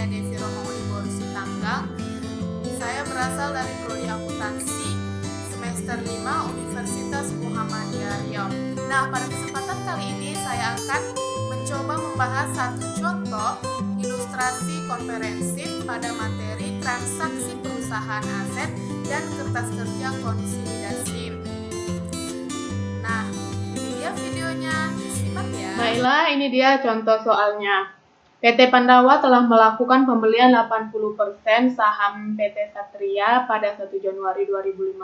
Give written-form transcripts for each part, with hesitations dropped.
saya Devi Romauli Sitanggang. Saya berasal dari Prodi Akuntansi semester 5 Universitas Muhammadiyah Riau. Nah, pada kesempatan kali ini saya akan mencoba membahas satu contoh ilustrasi komprehensif pada materi transaksi perusahaan aset dan kertas kerja konsolidasi. Nah, ini dia videonya, disimak ya. Baiklah, ini dia contoh soalnya. PT Pandawa telah melakukan pembelian 80% saham PT Satria pada 1 Januari 2015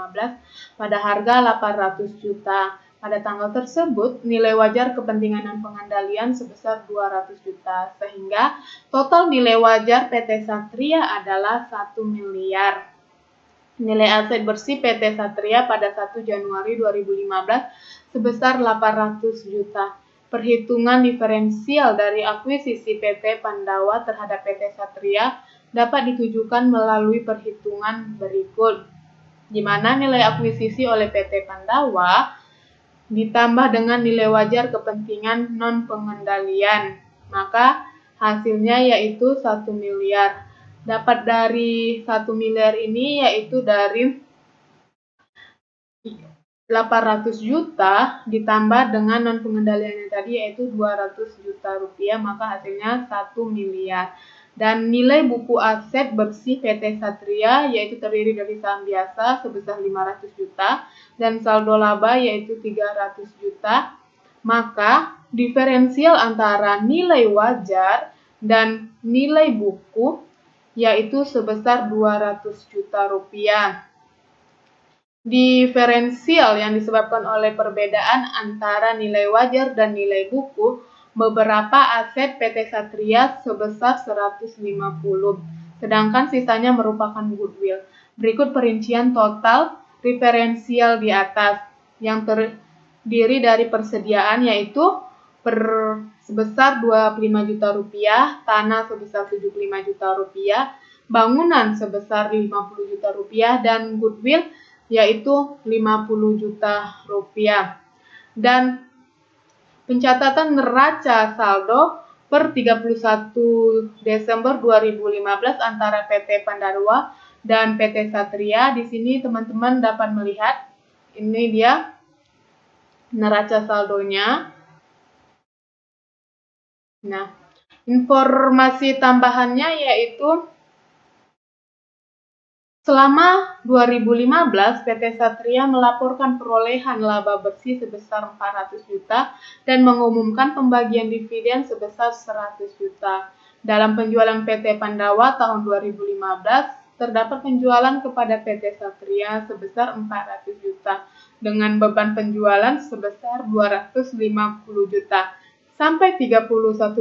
pada harga 800 juta. Pada tanggal tersebut, nilai wajar kepentingan dan pengendalian sebesar 200 juta, sehingga total nilai wajar PT Satria adalah 1 miliar. Nilai aset bersih PT Satria pada 1 Januari 2015 sebesar 800 juta. Perhitungan diferensial dari akuisisi PT Pandawa terhadap PT Satria dapat ditujukan melalui perhitungan berikut, di mana nilai akuisisi oleh PT Pandawa ditambah dengan nilai wajar kepentingan non-pengendalian, maka hasilnya yaitu 1 miliar. Dapat dari 1 miliar ini yaitu dari 800 juta ditambah dengan non pengendaliannya tadi yaitu 200 juta rupiah, maka hasilnya 1 miliar. Dan nilai buku aset bersih PT Satria yaitu terdiri dari saham biasa sebesar 500 juta dan saldo laba yaitu 300 juta. Maka diferensial antara nilai wajar dan nilai buku yaitu sebesar 200 juta rupiah. Diferensial yang disebabkan oleh perbedaan antara nilai wajar dan nilai buku beberapa aset PT Satria sebesar 150, sedangkan sisanya merupakan goodwill. Berikut perincian total diferensial di atas, yang terdiri dari persediaan yaitu sebesar 25 juta rupiah, tanah sebesar 75 juta rupiah, bangunan sebesar 50 juta rupiah, dan goodwill yaitu 50 juta rupiah. Dan pencatatan neraca saldo per 31 Desember 2015 antara PT Pandawa dan PT Satria. Di sini teman-teman dapat melihat ini dia neraca saldonya. Nah, informasi tambahannya yaitu selama 2015, PT Satria melaporkan perolehan laba bersih sebesar 400 juta dan mengumumkan pembagian dividen sebesar 100 juta. Dalam penjualan PT Pandawa tahun 2015, terdapat penjualan kepada PT Satria sebesar 400 juta dengan beban penjualan sebesar 250 juta. Sampai 31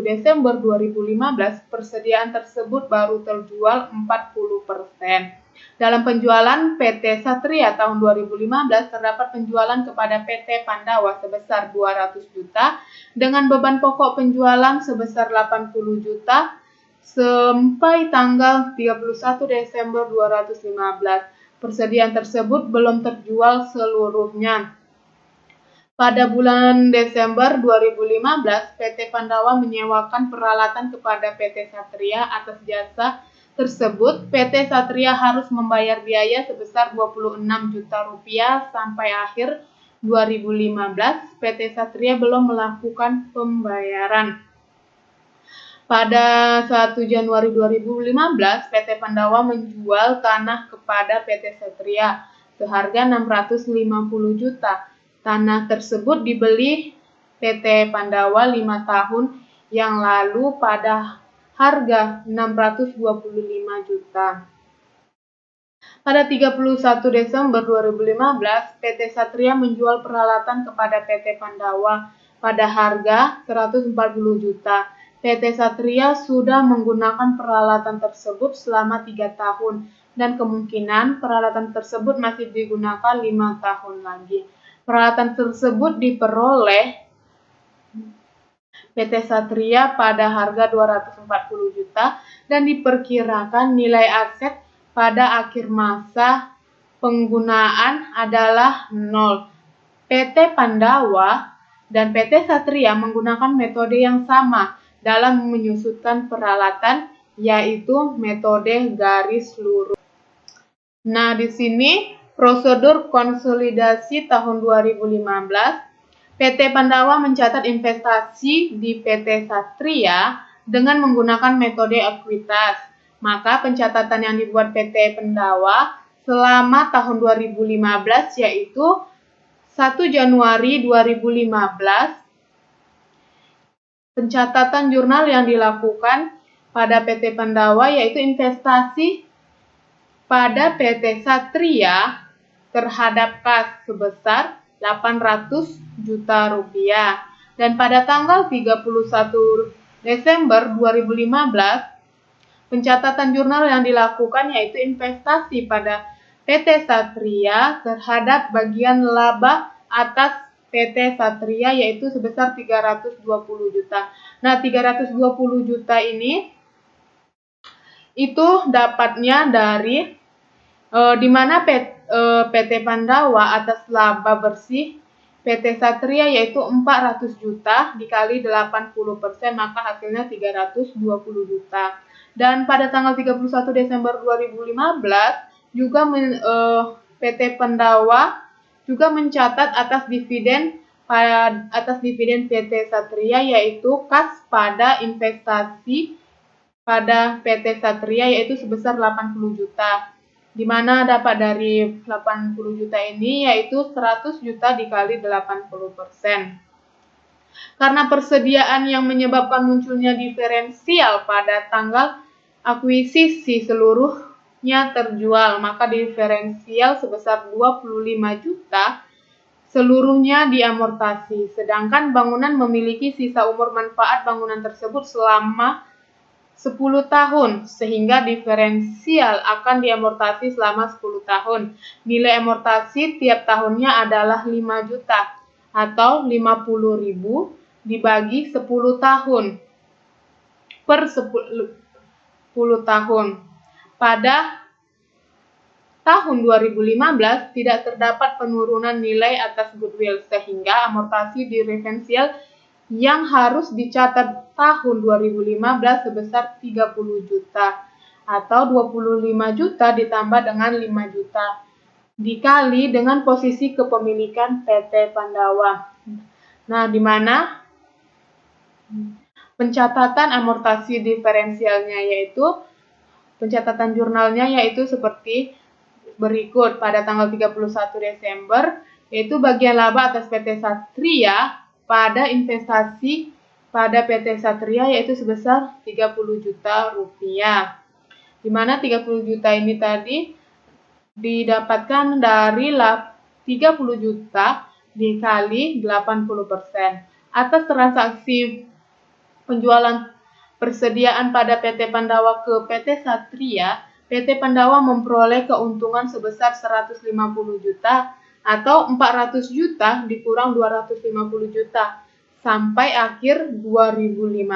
Desember 2015, persediaan tersebut baru terjual 40%. Dalam penjualan PT Satria tahun 2015 terdapat penjualan kepada PT Pandawa sebesar 200 juta dengan beban pokok penjualan sebesar 80 juta sampai tanggal 31 Desember 2015. Persediaan tersebut belum terjual seluruhnya. Pada bulan Desember 2015, PT Pandawa menyewakan peralatan kepada PT Satria. Atas jasa tersebut, PT Satria harus membayar biaya sebesar 26 juta rupiah sampai akhir 2015. PT Satria belum melakukan pembayaran. Pada 1 Januari 2015, PT Pandawa menjual tanah kepada PT Satria seharga 650 juta. Tanah tersebut dibeli PT Pandawa 5 tahun yang lalu pada harga 625 juta. Pada 31 Desember 2015, PT Satria menjual peralatan kepada PT Pandawa pada harga 140 juta. PT Satria sudah menggunakan peralatan tersebut selama 3 tahun dan kemungkinan peralatan tersebut masih digunakan 5 tahun lagi. Peralatan tersebut diperoleh PT Satria pada harga 240 juta dan diperkirakan nilai aset pada akhir masa penggunaan adalah 0. PT Pandawa dan PT Satria menggunakan metode yang sama dalam menyusutkan peralatan, yaitu metode garis lurus. Nah, di sini prosedur konsolidasi tahun 2015, PT Pandawa mencatat investasi di PT Satria dengan menggunakan metode ekuitas. Maka pencatatan yang dibuat PT Pandawa selama tahun 2015 yaitu 1 Januari 2015, pencatatan jurnal yang dilakukan pada PT Pandawa yaitu investasi pada PT Satria terhadap kas sebesar 800 juta rupiah. Dan pada tanggal 31 Desember 2015, pencatatan jurnal yang dilakukan yaitu investasi pada PT Satria terhadap bagian laba atas PT Satria yaitu sebesar 320 juta. Nah, 320 juta ini itu dapatnya dari di mana PT Pandawa atas laba bersih PT Satria yaitu 400 juta dikali 80%, maka hasilnya 320 juta. Dan pada tanggal 31 Desember 2015 juga PT Pandawa juga mencatat atas dividen PT Satria yaitu kas pada investasi pada PT Satria yaitu sebesar 80 juta. Di mana dapat dari 80 juta ini yaitu 100 juta dikali 80%. Karena persediaan yang menyebabkan munculnya diferensial pada tanggal akuisisi seluruhnya terjual, maka diferensial sebesar 25 juta seluruhnya diamortasi. Sedangkan bangunan memiliki sisa umur manfaat bangunan tersebut selama 10 tahun, sehingga diferensial akan diamortasi selama 10 tahun. Nilai amortasi tiap tahunnya adalah 5 juta atau 50.000 dibagi 10 tahun per 10 tahun. Pada tahun 2015 tidak terdapat penurunan nilai atas goodwill, sehingga amortasi diferensial yang harus dicatat tahun 2015 sebesar 30 juta atau 25 juta ditambah dengan 5 juta dikali dengan posisi kepemilikan PT Pandawa. Nah, di mana pencatatan amortasi diferensialnya yaitu pencatatan jurnalnya yaitu seperti berikut. Pada tanggal 31 Desember yaitu bagian laba atas PT Satria pada investasi pada PT Satria yaitu sebesar 30 juta rupiah. Di mana 30 juta ini tadi didapatkan dari 30 juta dikali 80%. Atas transaksi penjualan persediaan pada PT Pandawa ke PT Satria, PT Pandawa memperoleh keuntungan sebesar 150 juta atau 400 juta dikurang 250 juta sampai akhir 2015.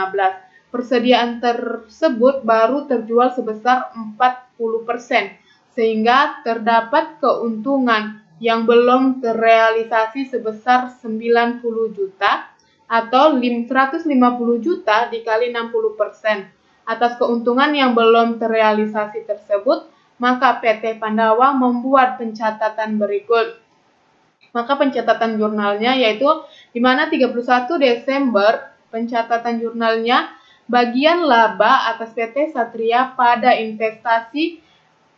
Persediaan tersebut baru terjual sebesar 40%, sehingga terdapat keuntungan yang belum terrealisasi sebesar 90 juta atau 150 juta dikali 60%. Atas keuntungan yang belum terrealisasi tersebut, maka PT Pandawa membuat pencatatan berikut. Maka pencatatan jurnalnya yaitu di mana 31 Desember pencatatan jurnalnya bagian laba atas PT Satria pada investasi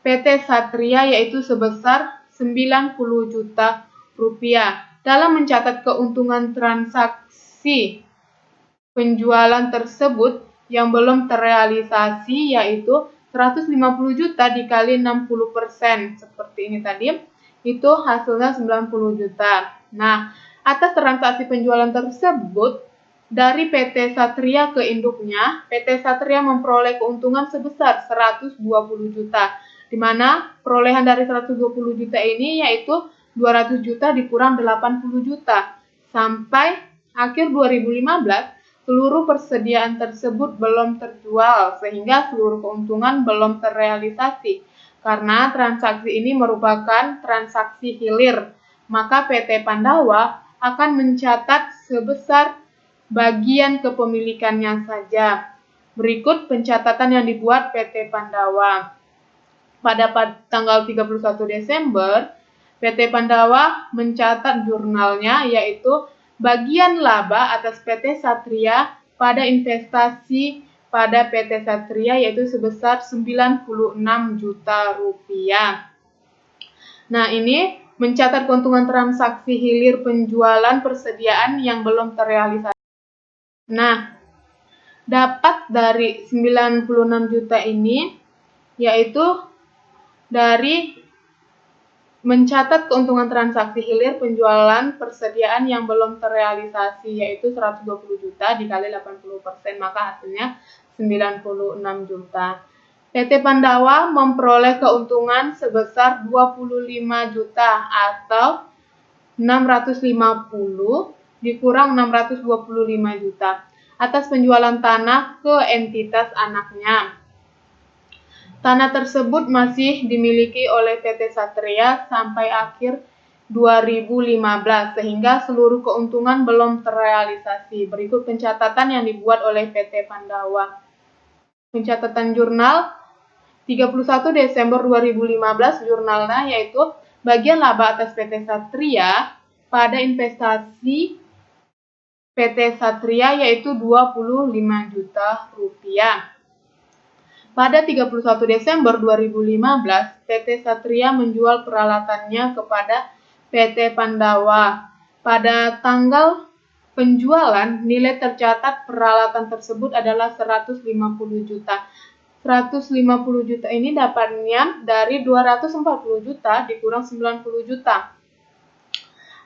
PT Satria yaitu sebesar 90 juta rupiah. Dalam mencatat keuntungan transaksi penjualan tersebut yang belum terrealisasi yaitu 150 juta dikali 60% seperti ini tadi, itu hasilnya 90 juta. Nah, atas transaksi penjualan tersebut dari PT Satria ke induknya, PT Satria memperoleh keuntungan sebesar 120 juta, di mana perolehan dari 120 juta ini yaitu 200 juta dikurang 80 juta. Sampai akhir 2015, seluruh persediaan tersebut belum terjual, sehingga seluruh keuntungan belum terrealisasi. Karena transaksi ini merupakan transaksi hilir, maka PT Pandawa akan mencatat sebesar bagian kepemilikannya saja. Berikut pencatatan yang dibuat PT Pandawa. Pada tanggal 31 Desember, PT Pandawa mencatat jurnalnya, yaitu bagian laba atas PT Satria pada investasi pada PT Satria yaitu sebesar 96 juta rupiah. Nah, ini mencatat keuntungan transaksi hilir penjualan persediaan yang belum terrealisasi. Nah, dapat dari 96 juta ini yaitu dari mencatat keuntungan transaksi hilir penjualan persediaan yang belum terrealisasi yaitu 120 juta dikali 80%, maka hasilnya 96 juta. PT Pandawa memperoleh keuntungan sebesar 25 juta atau 650 dikurang 625 juta atas penjualan tanah ke entitas anaknya. Tanah tersebut masih dimiliki oleh PT Satria sampai akhir 2015 sehingga seluruh keuntungan belum terrealisasi. Berikut pencatatan yang dibuat oleh PT Pandawa. Pencatatan jurnal 31 Desember 2015 jurnalnya yaitu bagian laba atas PT Satria pada investasi PT Satria yaitu 25 juta rupiah. Pada 31 Desember 2015, PT Satria menjual peralatannya kepada PT Pandawa. Pada tanggal penjualan, nilai tercatat peralatan tersebut adalah 150 juta. 150 juta ini dapatnya dari 240 juta dikurang 90 juta.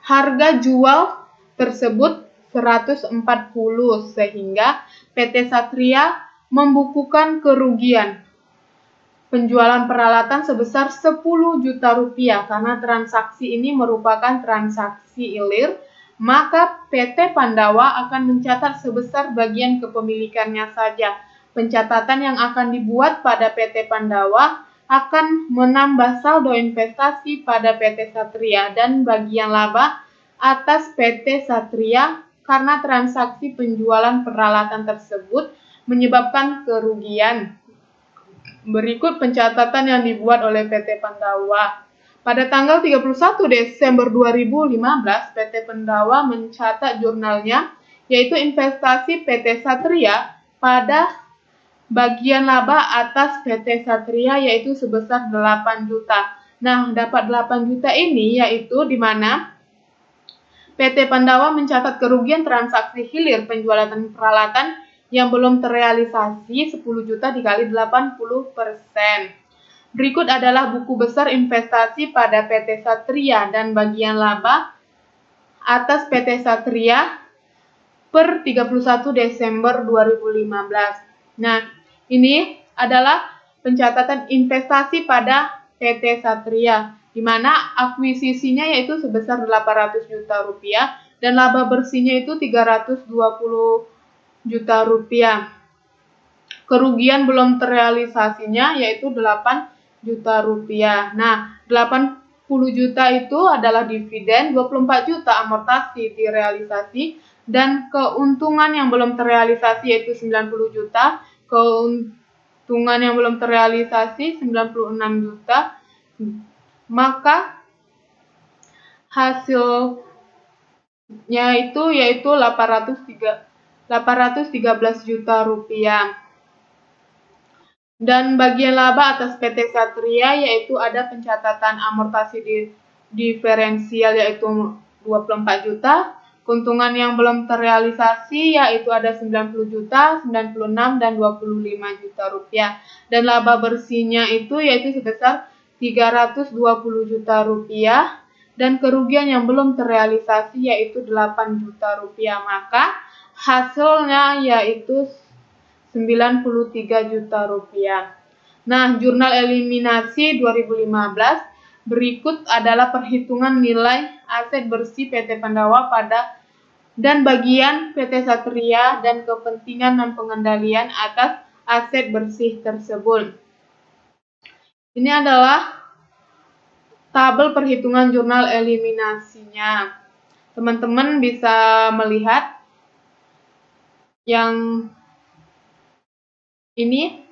Harga jual tersebut 140 sehingga PT Satria membukukan kerugian penjualan peralatan sebesar 10 juta rupiah karena transaksi ini merupakan transaksi hilir, maka PT Pandawa akan mencatat sebesar bagian kepemilikannya saja. Pencatatan yang akan dibuat pada PT Pandawa akan menambah saldo investasi pada PT Satria dan bagian laba atas PT Satria karena transaksi penjualan peralatan tersebut menyebabkan kerugian. Berikut pencatatan yang dibuat oleh PT Pandawa. Pada tanggal 31 Desember 2015, PT Pandawa mencatat jurnalnya, yaitu investasi PT Satria pada bagian laba atas PT Satria yaitu sebesar 8 juta. Nah, dapat 8 juta ini yaitu di mana PT Pandawa mencatat kerugian transaksi hilir penjualan peralatan yang belum terrealisasi 10 juta dikali 80%. Berikut adalah buku besar investasi pada PT Satria dan bagian laba atas PT Satria per 31 Desember 2015. Nah, ini adalah pencatatan investasi pada PT Satria, di mana akuisisinya yaitu sebesar 800 juta rupiah dan laba bersihnya itu 320 juta rupiah. Kerugian belum terrealisasinya yaitu 8 juta rupiah. Nah, 80 juta itu adalah dividen, 24 juta amortasi direalisasi, dan keuntungan yang belum terrealisasi yaitu 90 juta, keuntungan yang belum terrealisasi 96 juta, maka hasilnya itu yaitu 813 juta rupiah. Dan bagian laba atas PT Satria yaitu ada pencatatan amortasi diferensial yaitu 24 juta, keuntungan yang belum terrealisasi yaitu ada 90 juta, 96 dan 25 juta rupiah. Dan laba bersihnya itu yaitu sebesar 320 juta rupiah dan kerugian yang belum terrealisasi yaitu 8 juta rupiah. Maka hasilnya yaitu 93 juta rupiah. Nah, jurnal eliminasi 2015 berikut adalah perhitungan nilai aset bersih PT Pandawa pada dan bagian PT Satria dan kepentingan dan pengendalian atas aset bersih tersebut. Ini adalah tabel perhitungan jurnal eliminasinya. Teman-teman bisa melihat yang Ini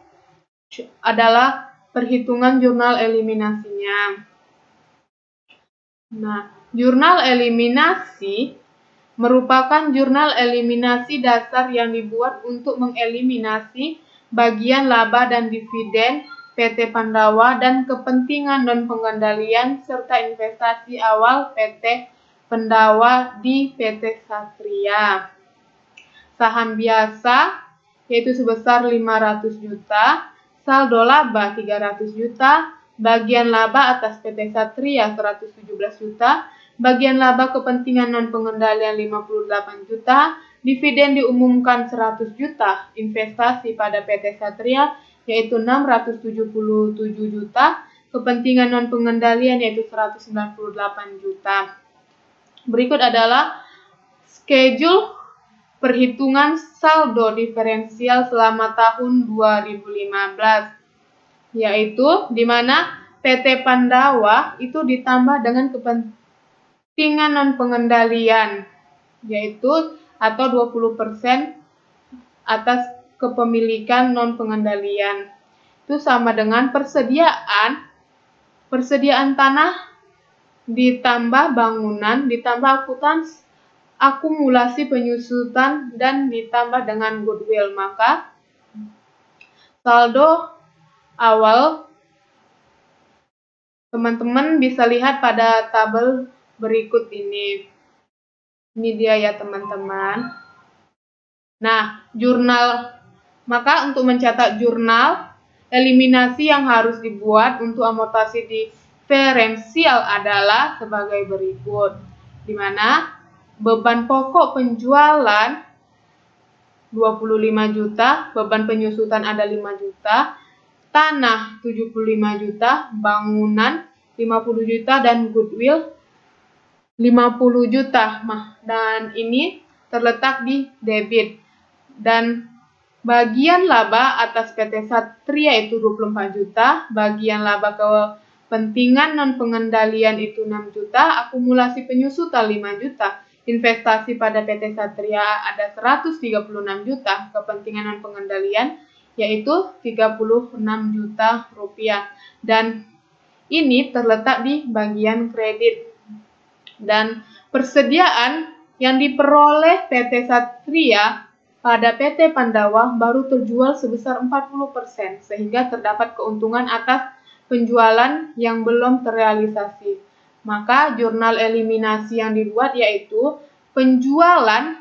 adalah perhitungan jurnal eliminasinya. Nah, jurnal eliminasi merupakan jurnal eliminasi dasar yang dibuat untuk mengeliminasi bagian laba dan dividen PT Pandawa dan kepentingan non-pengendalian serta investasi awal PT Pandawa di PT Satria. Saham biasa yaitu sebesar 500 juta, saldo laba 300 juta, bagian laba atas PT Satria 117 juta, bagian laba kepentingan non-pengendalian 58 juta, dividen diumumkan 100 juta, investasi pada PT Satria yaitu 677 juta, kepentingan non-pengendalian yaitu 198 juta. Berikut adalah schedule perhitungan saldo diferensial selama tahun 2015, yaitu di mana PT Pandawa itu ditambah dengan kepentingan non-pengendalian, yaitu atau 20% atas kepemilikan non-pengendalian. Itu sama dengan persediaan tanah ditambah bangunan ditambah akumulasi penyusutan dan ditambah dengan goodwill. Maka saldo awal teman-teman bisa lihat pada tabel berikut ini. Ini dia ya teman-teman. Nah, maka untuk mencetak jurnal eliminasi yang harus dibuat untuk amortasi diferensial adalah sebagai berikut, di mana beban pokok penjualan 25 juta, beban penyusutan ada 5 juta, tanah 75 juta, bangunan 50 juta, dan goodwill 50 juta. Dan ini terletak di debit. Dan bagian laba atas PT Satria itu 24 juta, bagian laba kepentingan non-pengendalian itu 6 juta, akumulasi penyusutan 5 juta, investasi pada PT Satria ada 136 juta, kepentingan non-pengendalian yaitu 36 juta rupiah. Dan ini terletak di bagian kredit. Dan persediaan yang diperoleh PT Satria pada PT Pandawa baru terjual sebesar 40%, sehingga terdapat keuntungan atas penjualan yang belum terrealisasi. Maka jurnal eliminasi yang dibuat yaitu penjualan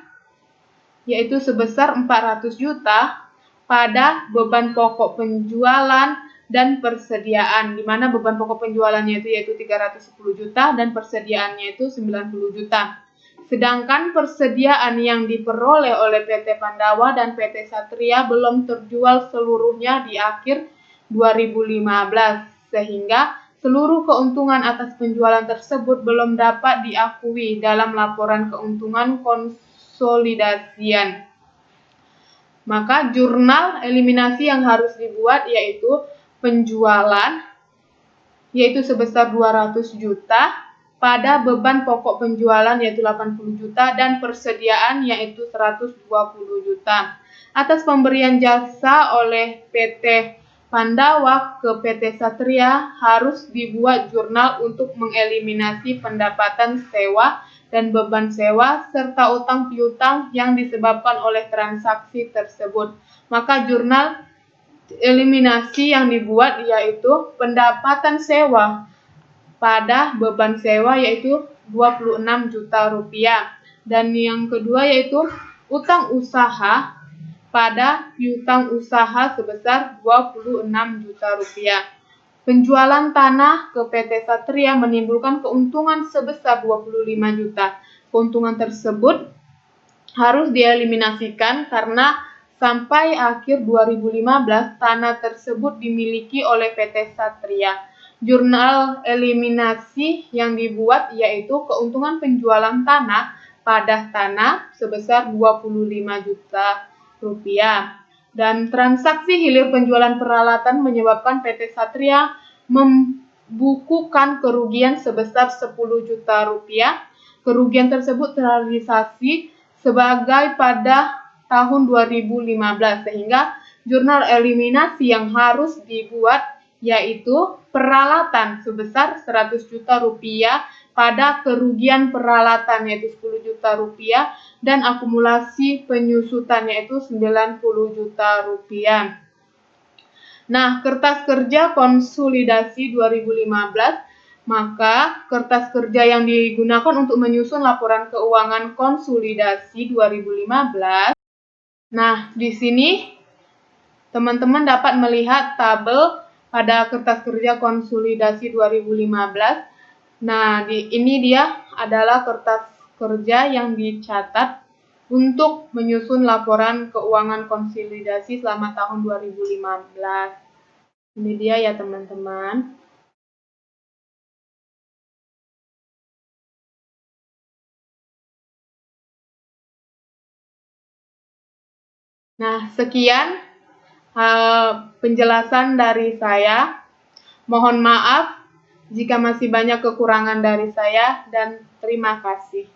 yaitu sebesar 400 juta pada beban pokok penjualan dan persediaan, di mana beban pokok penjualannya yaitu 310 juta dan persediaannya itu 90 juta. Sedangkan persediaan yang diperoleh oleh PT Pandawa dan PT Satria belum terjual seluruhnya di akhir 2015, sehingga seluruh keuntungan atas penjualan tersebut belum dapat diakui dalam laporan keuntungan konsolidasian. Maka jurnal eliminasi yang harus dibuat yaitu penjualan yaitu sebesar 200 juta pada beban pokok penjualan yaitu 80 juta dan persediaan yaitu 120 juta. Atas pemberian jasa oleh PT Pandawa ke PT Satria harus dibuat jurnal untuk mengeliminasi pendapatan sewa dan beban sewa serta utang piutang yang disebabkan oleh transaksi tersebut. Maka jurnal eliminasi yang dibuat yaitu pendapatan sewa pada beban sewa yaitu 26 juta rupiah. Dan yang kedua yaitu utang usaha pada piutang usaha sebesar 26 juta rupiah. Penjualan tanah ke PT Satria menimbulkan keuntungan sebesar 25 juta. Keuntungan tersebut harus dieliminasikan karena sampai akhir 2015 tanah tersebut dimiliki oleh PT Satria. Jurnal eliminasi yang dibuat yaitu keuntungan penjualan tanah pada tanah sebesar 25 juta rupiah. Dan transaksi hilir penjualan peralatan menyebabkan PT Satria membukukan kerugian sebesar 10 juta rupiah. Kerugian tersebut terrealisasi sebagai pada tahun 2015, sehingga jurnal eliminasi yang harus dibuat yaitu peralatan sebesar 100 juta rupiah pada kerugian peralatan yaitu 10 juta rupiah dan akumulasi penyusutan yaitu 90 juta rupiah. Nah, kertas kerja konsolidasi 2015, maka kertas kerja yang digunakan untuk menyusun laporan keuangan konsolidasi 2015. Nah, di sini teman-teman dapat melihat tabel pada kertas kerja konsolidasi 2015. Nah, ini dia adalah kertas kerja yang dicatat untuk menyusun laporan keuangan konsolidasi selama tahun 2015. Ini dia ya teman-teman. Nah, sekian penjelasan dari saya. Mohon maaf jika masih banyak kekurangan dari saya dan terima kasih.